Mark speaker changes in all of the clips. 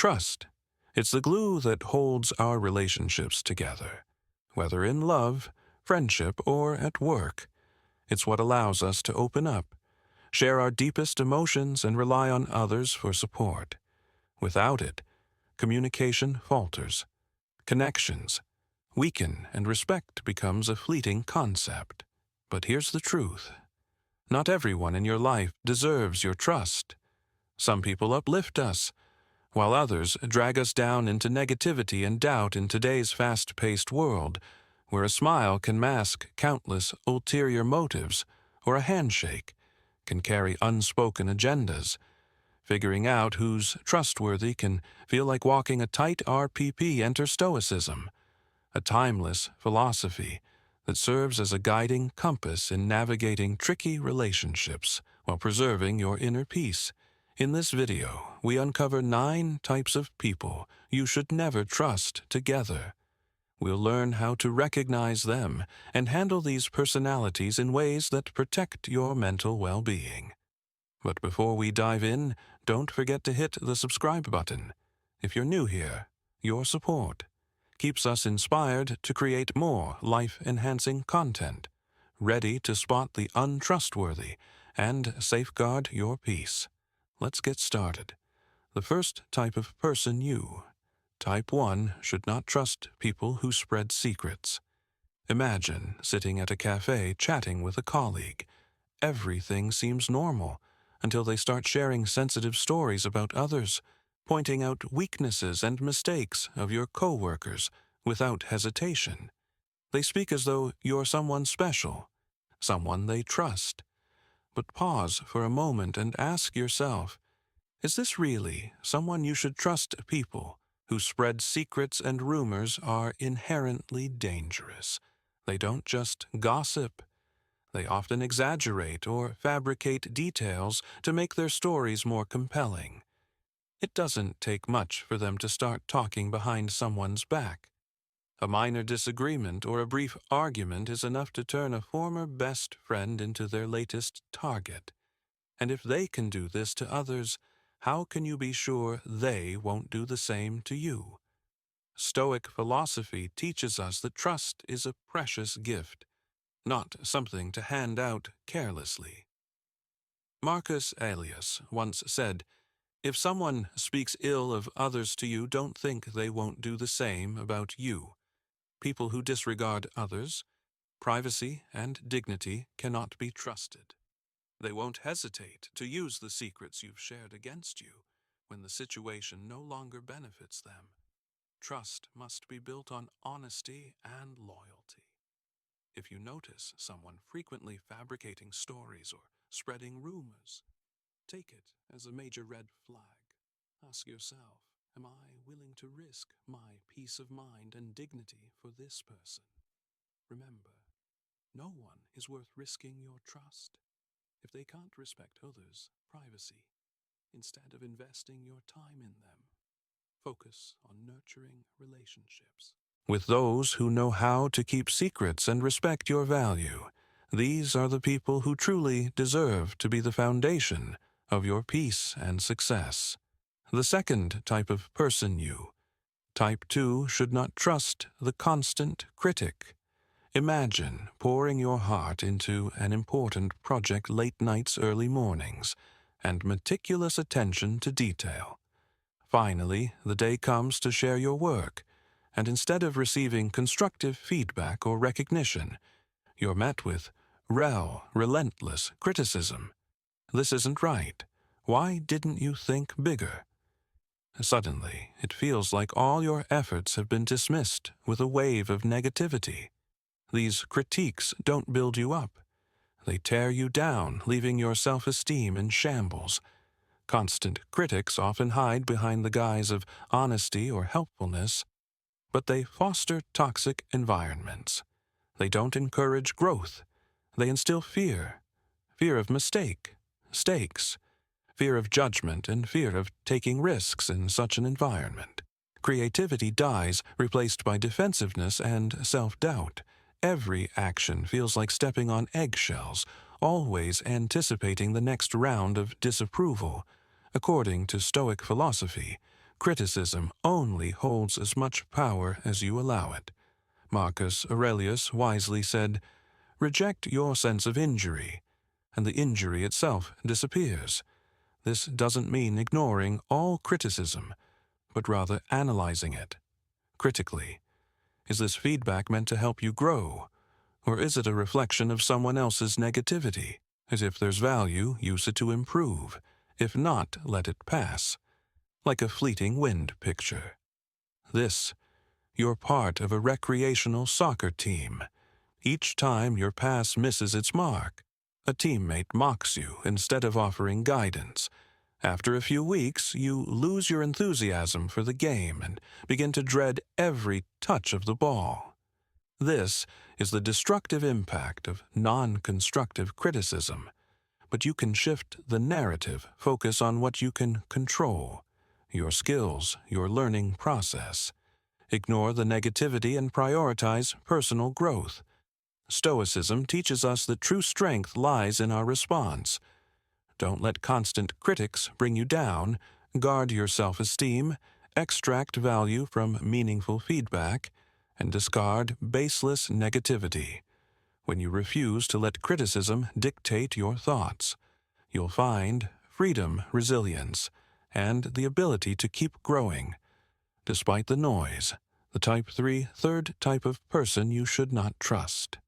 Speaker 1: Trust. It's the glue that holds our relationships together, whether in love, friendship, or at work. It's what allows us to open up, share our deepest emotions, and rely on others for support. Without it, communication falters, connections weaken, and respect becomes a fleeting concept. But here's the truth. Not everyone in your life deserves your trust. Some people uplift us, while others drag us down into negativity and doubt in today's fast-paced world, where a smile can mask countless ulterior motives, or a handshake can carry unspoken agendas. Figuring out who's trustworthy can feel like walking a tight RPP. Enter Stoicism, a timeless philosophy that serves as a guiding compass in navigating tricky relationships while preserving your inner peace. In this video, we uncover 9 types of people you should never trust together. We'll learn how to recognize them and handle these personalities in ways that protect your mental well-being. But before we dive in, don't forget to hit the subscribe button. If you're new here, your support keeps us inspired to create more life-enhancing content, ready to spot the untrustworthy and safeguard your peace. Let's get started. The first type of person you. Type 1 should not trust people who spread secrets. Imagine sitting at a cafe chatting with a colleague. Everything seems normal until they start sharing sensitive stories about others, pointing out weaknesses and mistakes of your coworkers without hesitation. They speak as though you're someone special, someone they trust. But pause for a moment and ask yourself, is this really someone you should trust? People who spread secrets and rumors are inherently dangerous. They don't just gossip. They often exaggerate or fabricate details to make their stories more compelling. It doesn't take much for them to start talking behind someone's back. A minor disagreement or a brief argument is enough to turn a former best friend into their latest target. And if they can do this to others, how can you be sure they won't do the same to you? Stoic philosophy teaches us that trust is a precious gift, not something to hand out carelessly. Marcus Aurelius once said, "If someone speaks ill of others to you, don't think they won't do the same about you." People who disregard others, privacy, and dignity cannot be trusted. They won't hesitate to use the secrets you've shared against you when the situation no longer benefits them. Trust must be built on honesty and loyalty. If you notice someone frequently fabricating stories or spreading rumors, take it as a major red flag. Ask yourself, am I willing to risk my peace of mind and dignity for this person? Remember, no one is worth risking your trust if they can't respect others' privacy. Instead of investing your time in them, focus on nurturing relationships with those who know how to keep secrets and respect your value. These are the people who truly deserve to be the foundation of your peace and success. The second type of person you. Type 2 should not trust the constant critic. Imagine pouring your heart into an important project, late nights, early mornings, and meticulous attention to detail. Finally, the day comes to share your work, and instead of receiving constructive feedback or recognition, you're met with relentless criticism. This isn't right. Why didn't you think bigger? Suddenly, it feels like all your efforts have been dismissed with a wave of negativity. These critiques don't build you up. They tear you down, leaving your self-esteem in shambles. Constant critics often hide behind the guise of honesty or helpfulness, but they foster toxic environments. They don't encourage growth. They instill fear of mistakes, fear of judgment, and fear of taking risks in such an environment. Creativity dies, replaced by defensiveness and self-doubt. Every action feels like stepping on eggshells, always anticipating the next round of disapproval. According to Stoic philosophy, Criticism only holds as much power as you allow it. Marcus Aurelius wisely said, "Reject your sense of injury, and the injury itself disappears." This doesn't mean ignoring all criticism, but rather analyzing it critically. Is this feedback meant to help you grow, or is it a reflection of someone else's negativity? As if there's value, use it to improve. If not, let it pass. Like a fleeting wind picture. You're part of a recreational soccer team. Each time your pass misses its mark, a teammate mocks you instead of offering guidance. After a few weeks, you lose your enthusiasm for the game and begin to dread every touch of the ball. This is the destructive impact of non-constructive criticism. But you can shift the narrative, focus on what you can control, your skills, your learning process. Ignore the negativity and prioritize personal growth. Stoicism teaches us that true strength lies in our response. Don't let constant critics bring you down. Guard your self-esteem, extract value from meaningful feedback, and discard baseless negativity. When you refuse to let criticism dictate your thoughts, you'll find freedom, resilience, and the ability to keep growing. Despite the noise, the Type 3 third type of person you should not trust.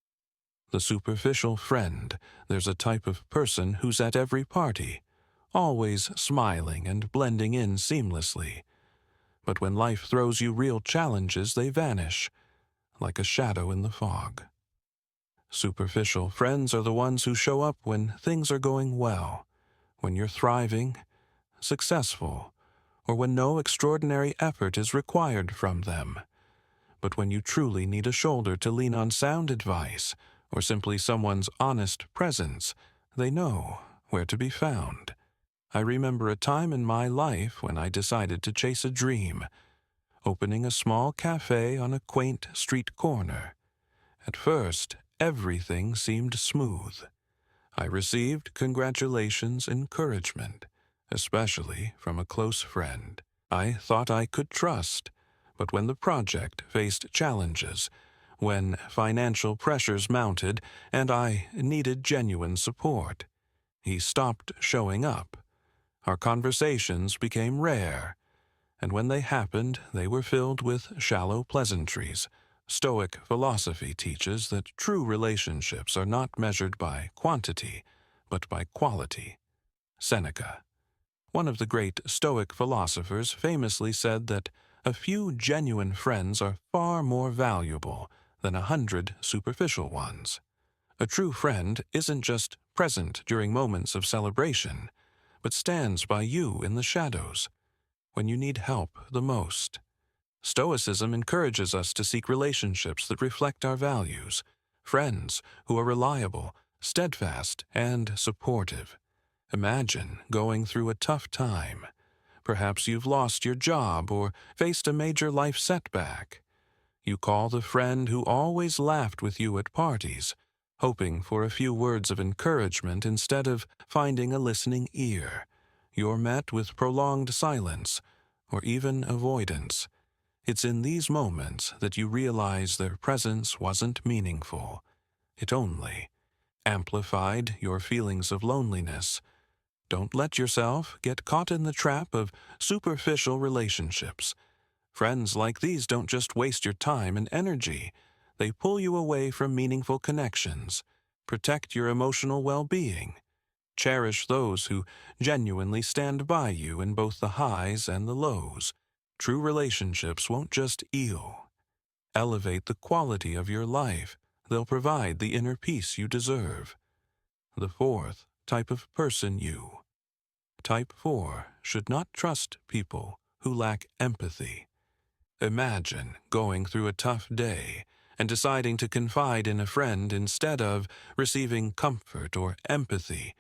Speaker 1: The superficial friend. There's a type of person who's at every party, always smiling and blending in seamlessly. But when life throws you real challenges, they vanish, like a shadow in the fog. Superficial friends are the ones who show up when things are going well, when you're thriving, successful, or when no extraordinary effort is required from them. But when you truly need a shoulder to lean on, sound advice, or simply someone's honest presence, they know where to be found. I remember a time in my life when I decided to chase a dream, opening a small cafe on a quaint street corner. At first, everything seemed smooth. I received congratulations, encouragement, especially from a close friend I thought I could trust. But when the project faced challenges, when financial pressures mounted and I needed genuine support, he stopped showing up. Our conversations became rare, and when they happened, they were filled with shallow pleasantries. Stoic philosophy teaches that true relationships are not measured by quantity, but by quality. Seneca, one of the great Stoic philosophers, famously said that a few genuine friends are far more valuable than 100 superficial ones. A true friend isn't just present during moments of celebration, but stands by you in the shadows when you need help the most. Stoicism encourages us to seek relationships that reflect our values, friends who are reliable, steadfast, and supportive. Imagine going through a tough time. Perhaps you've lost your job or faced a major life setback. You call the friend who always laughed with you at parties, hoping for a few words of encouragement instead of finding a listening ear. You're met with prolonged silence, or even avoidance. It's in these moments that you realize their presence wasn't meaningful. It only amplified your feelings of loneliness. Don't let yourself get caught in the trap of superficial relationships. Friends like these don't just waste your time and energy. They pull you away from meaningful connections. Protect your emotional well-being. Cherish those who genuinely stand by you in both the highs and the lows. True relationships won't just elevate the quality of your life. They'll provide the inner peace you deserve. The fourth type of person you. Type 4 should not trust people who lack empathy. Imagine going through a tough day and deciding to confide in a friend instead of receiving comfort or empathy.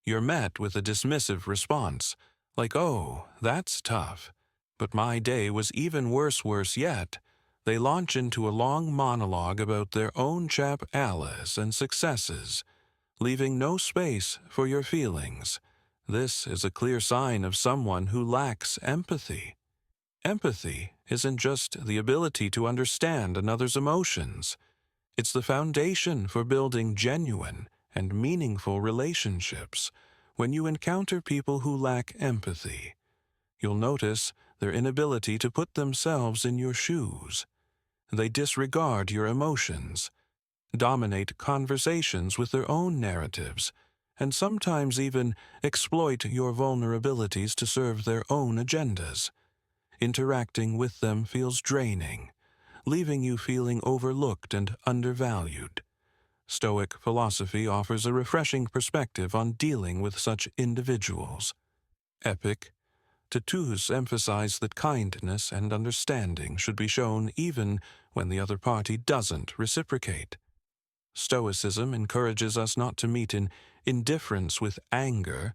Speaker 1: You're met with a dismissive response, like, "Oh, that's tough. But my day was even worse yet." They launch into a long monologue about their own chap allies and successes, leaving no space for your feelings. This is a clear sign of someone who lacks empathy. Empathy isn't just the ability to understand another's emotions. It's the foundation for building genuine and meaningful relationships. When you encounter people who lack empathy, you'll notice their inability to put themselves in your shoes. They disregard your emotions, dominate conversations with their own narratives, and sometimes even exploit your vulnerabilities to serve their own agendas. Interacting with them feels draining, leaving you feeling overlooked and undervalued. Stoic philosophy offers a refreshing perspective on dealing with such individuals. Epic tattoos emphasize that kindness and understanding should be shown even when the other party doesn't reciprocate. Stoicism encourages us not to meet in indifference with anger,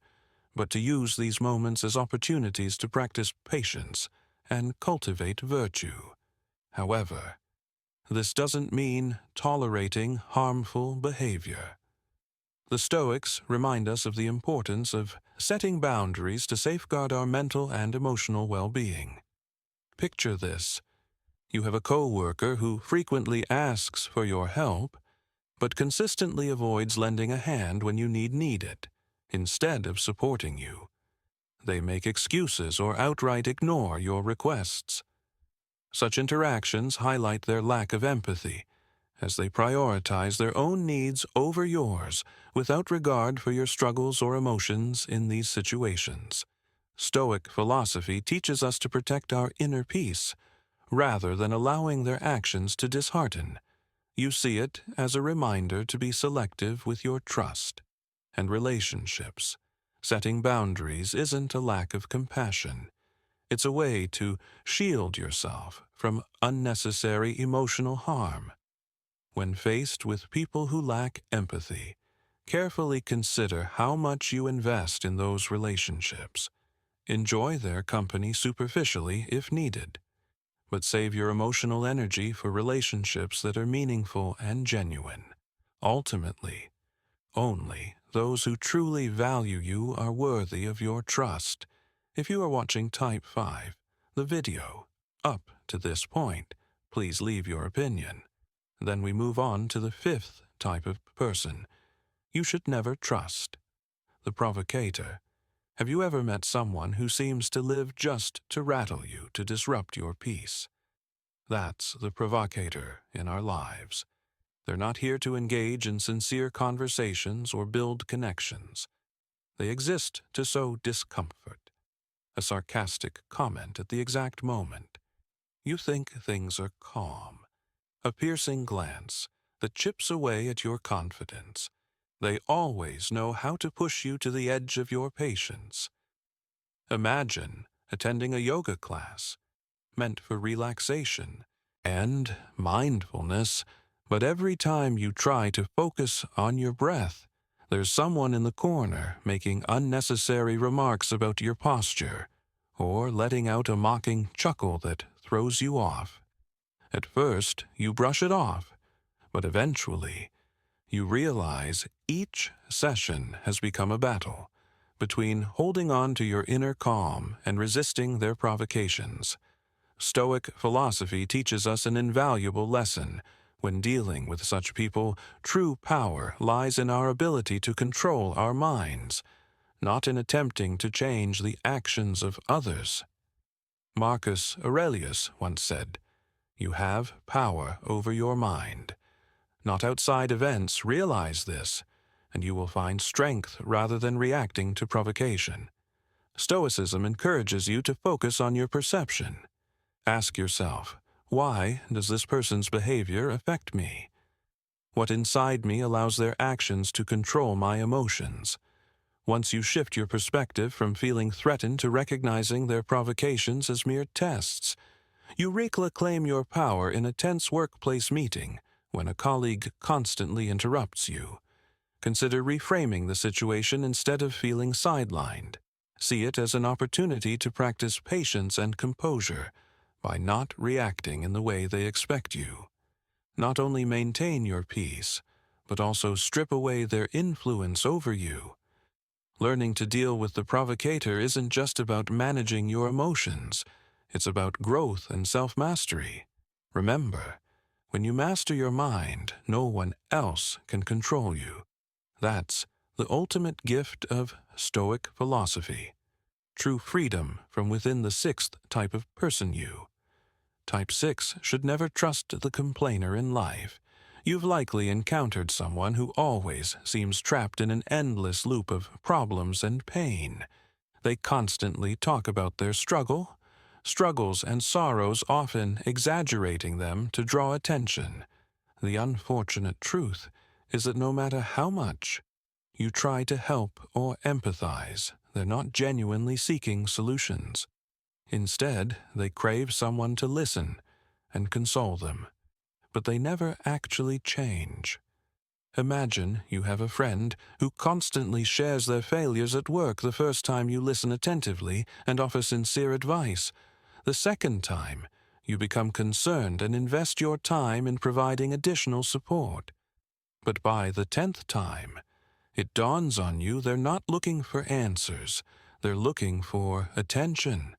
Speaker 1: but to use these moments as opportunities to practice patience and cultivate virtue. However, this doesn't mean tolerating harmful behavior. The Stoics remind us of the importance of setting boundaries to safeguard our mental and emotional well-being. Picture this. You have a coworker who frequently asks for your help, but consistently avoids lending a hand when you need it, instead of supporting you. They make excuses or outright ignore your requests. Such interactions highlight their lack of empathy, as they prioritize their own needs over yours without regard for your struggles or emotions in these situations. Stoic philosophy teaches us to protect our inner peace, rather than allowing their actions to dishearten. You see it as a reminder to be selective with your trust and relationships. Setting boundaries isn't a lack of compassion. It's a way to shield yourself from unnecessary emotional harm. When faced with people who lack empathy, carefully consider how much you invest in those relationships. Enjoy their company superficially if needed, but save your emotional energy for relationships that are meaningful and genuine. Ultimately, only those who truly value you are worthy of your trust. If you are watching Type 5, the video, up to this point, please leave your opinion. Then we move on to the fifth type of person you should never trust, the provocateur. Have you ever met someone who seems to live just to rattle you, to disrupt your peace? That's the provocateur in our lives. They're not here to engage in sincere conversations or build connections. They exist to sow discomfort, a sarcastic comment at the exact moment. You think things are calm, a piercing glance that chips away at your confidence. They always know how to push you to the edge of your patience. Imagine attending a yoga class meant for relaxation and mindfulness, but every time you try to focus on your breath, there's someone in the corner making unnecessary remarks about your posture or letting out a mocking chuckle that throws you off. At first, you brush it off, but eventually, you realize each session has become a battle between holding on to your inner calm and resisting their provocations. Stoic philosophy teaches us an invaluable lesson. When dealing with such people, true power lies in our ability to control our minds, not in attempting to change the actions of others. Marcus Aurelius once said, "You have power over your mind." Not outside events realize this, and you will find strength rather than reacting to provocation. Stoicism encourages you to focus on your perception. Ask yourself, why does this person's behavior affect me? What inside me allows their actions to control my emotions? Once you shift your perspective from feeling threatened to recognizing their provocations as mere tests, you reclaim your power in a tense workplace meeting when a colleague constantly interrupts you. Consider reframing the situation instead of feeling sidelined. See it as an opportunity to practice patience and composure by not reacting in the way they expect you. Not only maintain your peace, but also strip away their influence over you. Learning to deal with the provocateur isn't just about managing your emotions. It's about growth and self-mastery. Remember, when you master your mind, no one else can control you. That's the ultimate gift of Stoic philosophy. True freedom from within the sixth type of person you. Type 6 should never trust the complainer in life. You've likely encountered someone who always seems trapped in an endless loop of problems and pain. They constantly talk about their struggles and sorrows, often exaggerating them to draw attention. The unfortunate truth is that no matter how much you try to help or empathize, they're not genuinely seeking solutions. Instead, they crave someone to listen and console them, but they never actually change. Imagine you have a friend who constantly shares their failures at work the first time you listen attentively and offer sincere advice. The second time, you become concerned and invest your time in providing additional support. But by the 10th time, it dawns on you they're not looking for answers, they're looking for attention.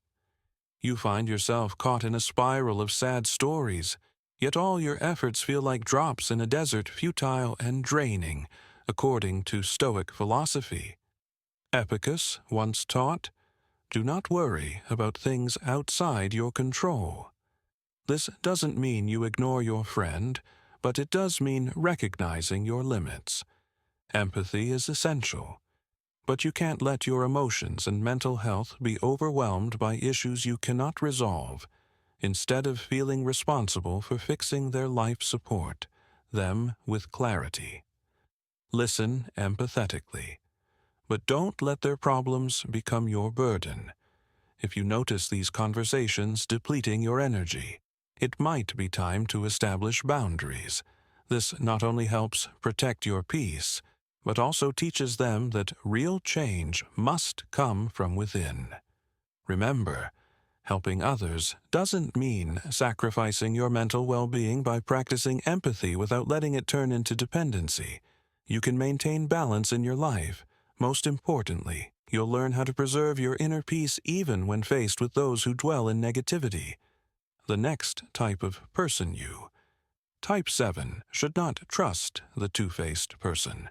Speaker 1: You find yourself caught in a spiral of sad stories, yet all your efforts feel like drops in a desert, futile and draining, according to Stoic philosophy. Epicus once taught, "Do not worry about things outside your control." This doesn't mean you ignore your friend, but it does mean recognizing your limits. Empathy is essential, but you can't let your emotions and mental health be overwhelmed by issues you cannot resolve. Instead of feeling responsible for fixing their life, support them with clarity. Listen empathetically, but don't let their problems become your burden. If you notice these conversations depleting your energy, it might be time to establish boundaries. This not only helps protect your peace, but also teaches them that real change must come from within. Remember, helping others doesn't mean sacrificing your mental well-being by practicing empathy without letting it turn into dependency. You can maintain balance in your life. Most importantly, you'll learn how to preserve your inner peace even when faced with those who dwell in negativity. The next type of person you. Type 7 should not trust the two-faced person.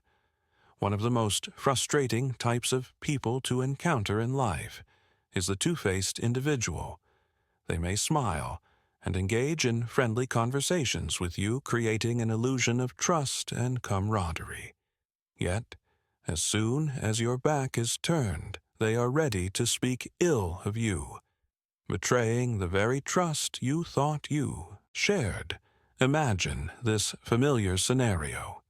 Speaker 1: One of the most frustrating types of people to encounter in life is the two-faced individual. They may smile and engage in friendly conversations with you, creating an illusion of trust and camaraderie. Yet, as soon as your back is turned, they are ready to speak ill of you, betraying the very trust you thought you shared. Imagine this familiar scenario.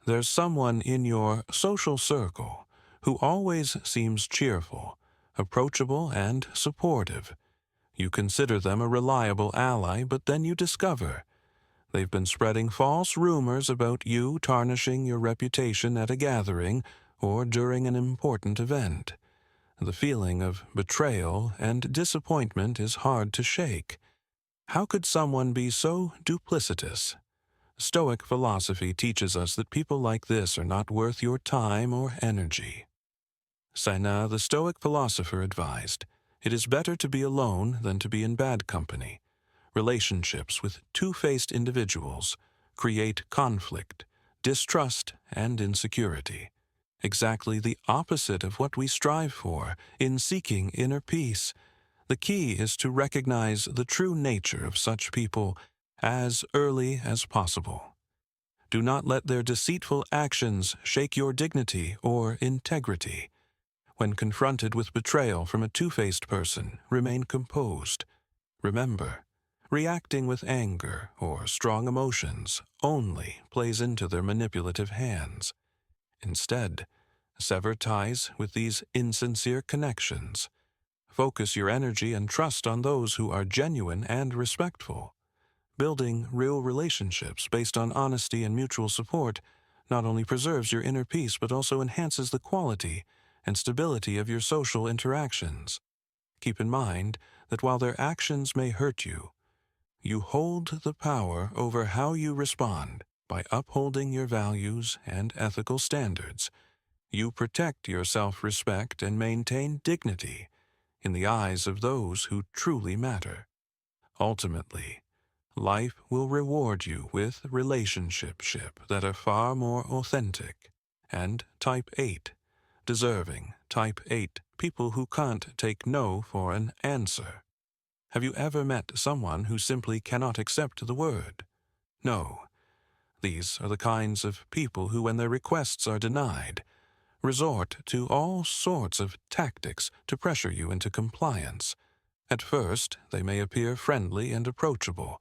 Speaker 1: There's someone in your social circle who always seems cheerful, approachable, and supportive. You consider them a reliable ally, but then you discover they've been spreading false rumors about you, tarnishing your reputation at a gathering or during an important event. The feeling of betrayal and disappointment is hard to shake. How could someone be so duplicitous? Stoic philosophy teaches us that people like this are not worth your time or energy. Sina, the Stoic philosopher, advised, "It is better to be alone than to be in bad company." Relationships with two-faced individuals create conflict, distrust, and insecurity. Exactly the opposite of what we strive for in seeking inner peace. The key is to recognize the true nature of such people as early as possible. Do not let their deceitful actions shake your dignity or integrity. When confronted with betrayal from a two-faced person, remain composed. Remember, reacting with anger or strong emotions only plays into their manipulative hands. Instead, sever ties with these insincere connections. Focus your energy and trust on those who are genuine and respectful. Building real relationships based on honesty and mutual support not only preserves your inner peace but also enhances the quality and stability of your social interactions. Keep in mind that while their actions may hurt you, you hold the power over how you respond by upholding your values and ethical standards. You protect your self-respect and maintain dignity. in the eyes of those who truly matter. Ultimately, life will reward you with relationships that are far more authentic and type 8, deserving type 8 people who can't take no for an answer. Have you ever met someone who simply cannot accept the word no? These are the kinds of people who, when their requests are denied, resort to all sorts of tactics to pressure you into compliance. At first, they may appear friendly and approachable,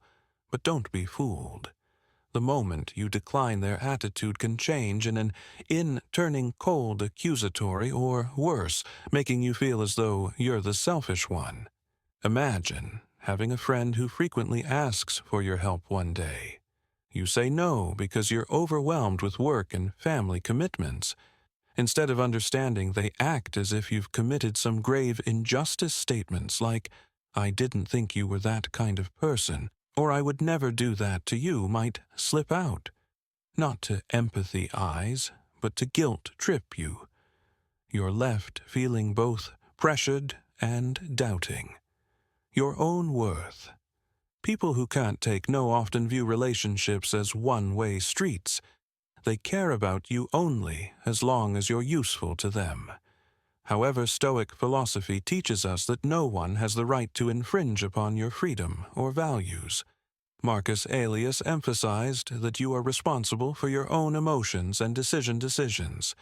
Speaker 1: but don't be fooled. The moment you decline, their attitude can change in turning cold, accusatory, or worse, making you feel as though you're the selfish one. Imagine having a friend who frequently asks for your help one day. You say no because you're overwhelmed with work and family commitments. Instead of understanding, they act as if you've committed some grave injustice. Statements like, "I didn't think you were that kind of person," or "I would never do that to you," might slip out, not to empathy eyes, but to guilt trip you. You're left feeling both pressured and doubting your own worth. People who can't take no often view relationships as one-way streets. They care about you only as long as you're useful to them. However, Stoic philosophy teaches us that no one has the right to infringe upon your freedom or values. Marcus Aurelius emphasized that you are responsible for your own emotions and decisions,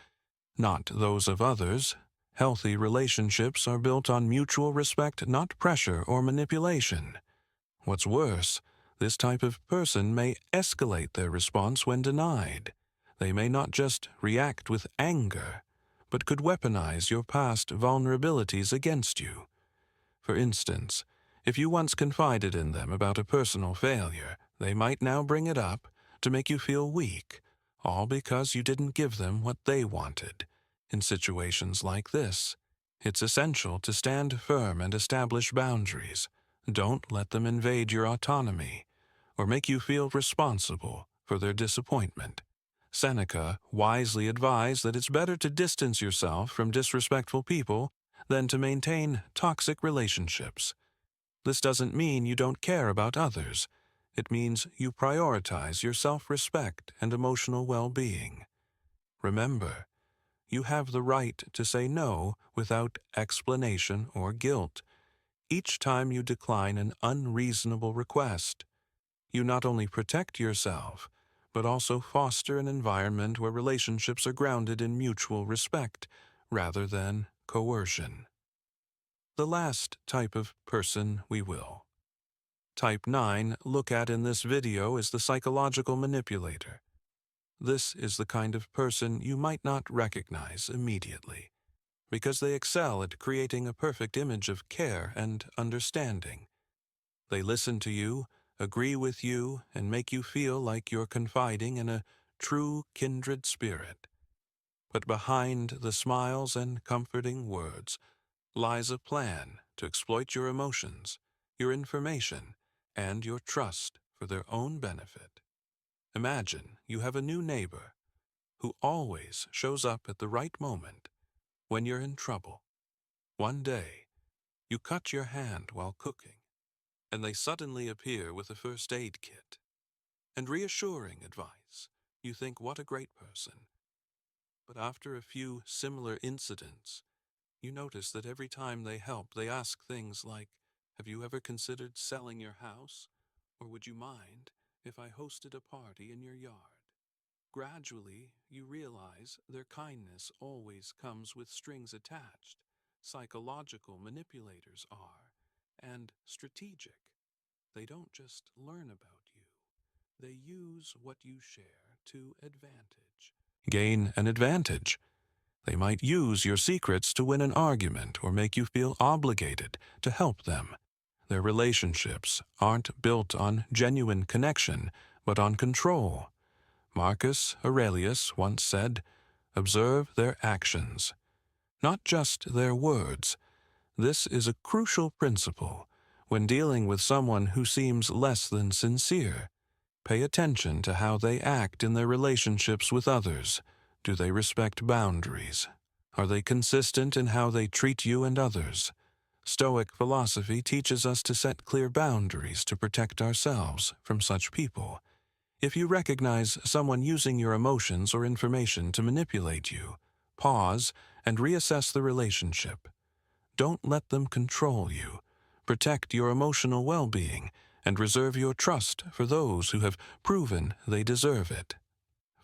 Speaker 1: not those of others. Healthy relationships are built on mutual respect, not pressure or manipulation. What's worse, this type of person may escalate their response when denied. They may not just react with anger, but could weaponize your past vulnerabilities against you. For instance, if you once confided in them about a personal failure, they might now bring it up to make you feel weak, all because you didn't give them what they wanted. In situations like this, it's essential to stand firm and establish boundaries. Don't let them invade your autonomy or make you feel responsible for their disappointment. Seneca wisely advised that it's better to distance yourself from disrespectful people than to maintain toxic relationships. This doesn't mean you don't care about others. It means you prioritize your self-respect and emotional well-being. Remember, you have the right to say no without explanation or guilt. Each time you decline an unreasonable request, you not only protect yourself, but also foster an environment where relationships are grounded in mutual respect rather than coercion. The last type of person we will. Type 9 look at in this video is the psychological manipulator. This is the kind of person you might not recognize immediately, because they excel at creating a perfect image of care and understanding. They listen to you, agree with you, and make you feel like you're confiding in a true kindred spirit. But behind the smiles and comforting words lies a plan to exploit your emotions, your information, and your trust for their own benefit. Imagine you have a new neighbor who always shows up at the right moment when you're in trouble. One day, you cut your hand while cooking, and they suddenly appear with a first aid kit and reassuring advice. You think, what a great person. But after a few similar incidents, you notice that every time they help, they ask things like, "Have you ever considered selling your house? Or would you mind if I hosted a party in your yard?" Gradually, you realize their kindness always comes with strings attached. Psychological manipulators are, and strategic. They don't just learn about you. They use what you share to advantage. Gain an advantage. They might use your secrets to win an argument or make you feel obligated to help them. Their relationships aren't built on genuine connection, but on control. Marcus Aurelius once said, "Observe their actions, not just their words." This is a crucial principle when dealing with someone who seems less than sincere. Pay attention to how they act in their relationships with others. Do they respect boundaries? Are they consistent in how they treat you and others? Stoic philosophy teaches us to set clear boundaries to protect ourselves from such people. If you recognize someone using your emotions or information to manipulate you, pause and reassess the relationship. Don't let them control you. Protect your emotional well-being and reserve your trust for those who have proven they deserve it.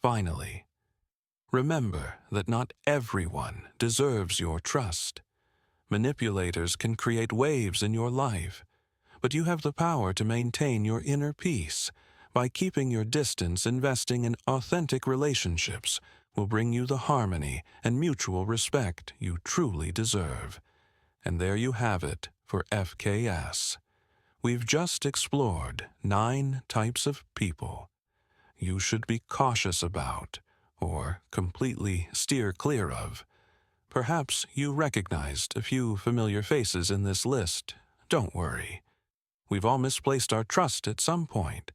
Speaker 1: Finally, remember that not everyone deserves your trust. Manipulators can create waves in your life, but you have the power to maintain your inner peace. By keeping your distance, investing in authentic relationships will bring you the harmony and mutual respect you truly deserve. And there you have it for FKS. We've just explored 9 types of people you should be cautious about or completely steer clear of. Perhaps you recognized a few familiar faces in this list. Don't worry. We've all misplaced our trust at some point.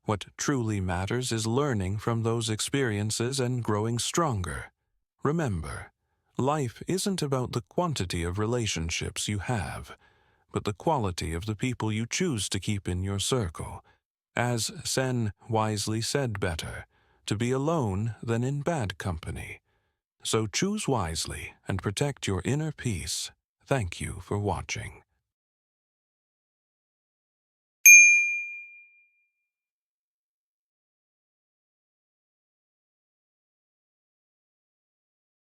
Speaker 1: What truly matters is learning from those experiences and growing stronger. Remember, life isn't about the quantity of relationships you have, but the quality of the people you choose to keep in your circle. As Sen wisely said better, to be alone than in bad company. So choose wisely and protect your inner peace. Thank you for watching.